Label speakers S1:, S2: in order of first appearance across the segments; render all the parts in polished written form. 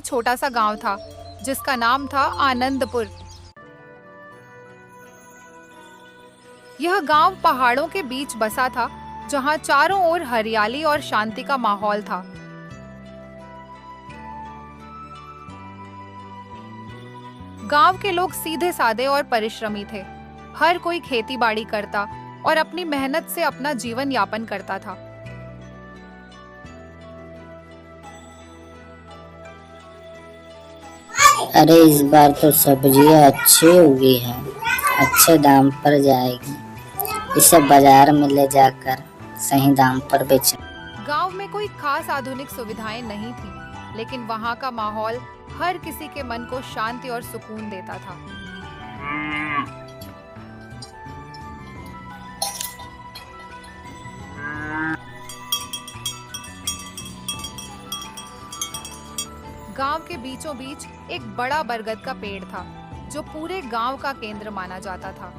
S1: छोटा सा गांव था जिसका नाम था आनंदपुर। यह गांव पहाड़ों के बीच बसा था, जहां चारों ओर हरियाली और शांति का माहौल था। गांव के लोग सीधे सादे और परिश्रमी थे। हर कोई खेती बाड़ी करता और अपनी मेहनत से अपना जीवन यापन करता था।
S2: अरे इस बार तो सब्जियां अच्छी उगी हैं, अच्छे दाम पर जाएगी। इसे बाजार में ले जाकर सही दाम पर बेचें।
S1: गांव में कोई खास आधुनिक सुविधाएं नहीं थी, लेकिन वहां का माहौल हर किसी के मन को शांति और सुकून देता था। गांव के बीचों बीच एक बड़ा बरगद का पेड़ था, जो पूरे गांव का केंद्र माना जाता था।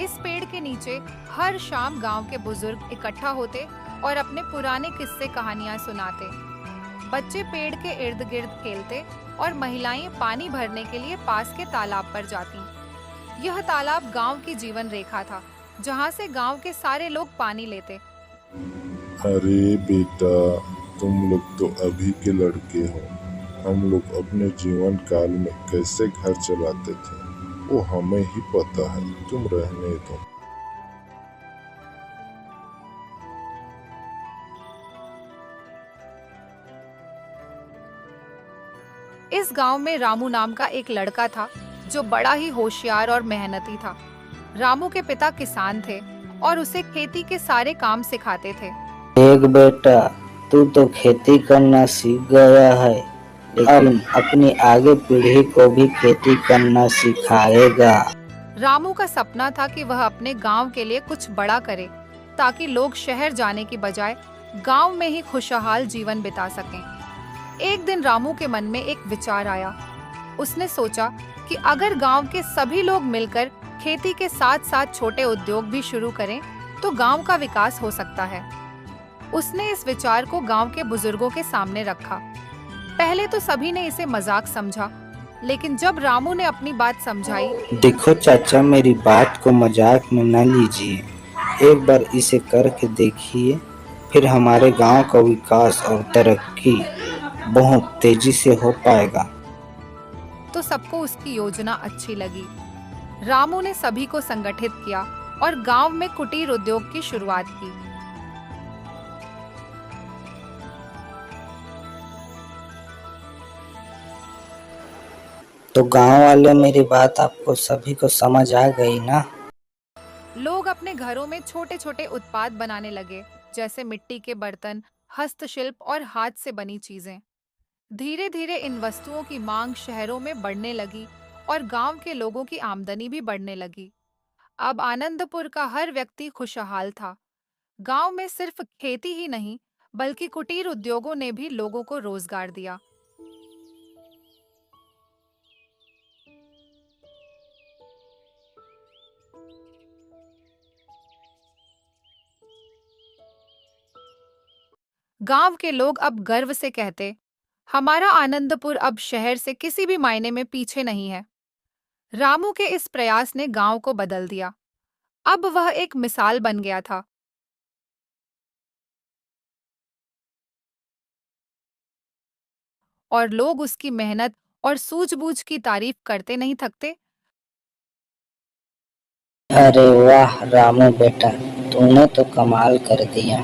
S1: इस पेड़ के नीचे हर शाम गांव के बुजुर्ग इकट्ठा होते और अपने पुराने किस्से कहानियां सुनाते। बच्चे पेड़ के इर्द गिर्द खेलते और महिलाएं पानी भरने के लिए पास के तालाब पर जाती। यह तालाब गांव की जीवन रेखा था, जहां से गांव के सारे लोग पानी लेते।
S3: अरे बेटा, तुम लोग तो अभी के लड़के हो। हम लोग अपने जीवन काल में कैसे घर चलाते थे वो हमें ही पता है, तुम रहने दो।
S1: इस गांव में रामू नाम का एक लड़का था, जो बड़ा ही होशियार और मेहनती था। रामू के पिता किसान थे और उसे खेती के सारे काम सिखाते थे।
S2: देख बेटा, तू तो खेती करना सीख गया है, लेकिन अपनी आगे पीढ़ी को भी खेती करना सिखाएगा।
S1: रामू का सपना था कि वह अपने गांव के लिए कुछ बड़ा करे, ताकि लोग शहर जाने की बजाय गांव में ही खुशहाल जीवन बिता सकें। एक दिन रामू के मन में एक विचार आया। उसने सोचा कि अगर गांव के सभी लोग मिलकर खेती के साथ साथ छोटे उद्योग भी शुरू करें, तो गांव का विकास हो सकता है। उसने इस विचार को गांव के बुजुर्गों के सामने रखा। पहले तो सभी ने इसे मजाक समझा, लेकिन जब रामू ने अपनी बात समझाई।
S4: देखो चाचा, मेरी बात को मजाक में न लीजिए, एक बार इसे करके देखिए, फिर हमारे गांव का विकास और तरक्की बहुत तेजी से हो पाएगा।
S1: तो सबको उसकी योजना अच्छी लगी। रामू ने सभी को संगठित किया और गांव में कुटीर उद्योग की शुरुआत की।
S4: तो गांव वाले, मेरी बात आपको सभी को समझ आ गई ना?
S1: लोग अपने घरों में छोटे छोटे उत्पाद बनाने लगे, जैसे मिट्टी के बर्तन, हस्तशिल्प और हाथ से बनी चीजें। धीरे धीरे इन वस्तुओं की मांग शहरों में बढ़ने लगी और गांव के लोगों की आमदनी भी बढ़ने लगी। अब आनंदपुर का हर व्यक्ति खुशहाल था। गांव में सिर्फ खेती ही नहीं, बल्कि कुटीर उद्योगों ने भी लोगों को रोजगार दिया। गांव के लोग अब गर्व से कहते, हमारा आनंदपुर अब शहर से किसी भी मायने में पीछे नहीं है। रामू के इस प्रयास ने गांव को बदल दिया। अब वह एक मिसाल बन गया था। और लोग उसकी मेहनत और सूझबूझ की तारीफ करते नहीं थकते।
S2: अरे वाह रामू बेटा, तूने तो कमाल कर दिया।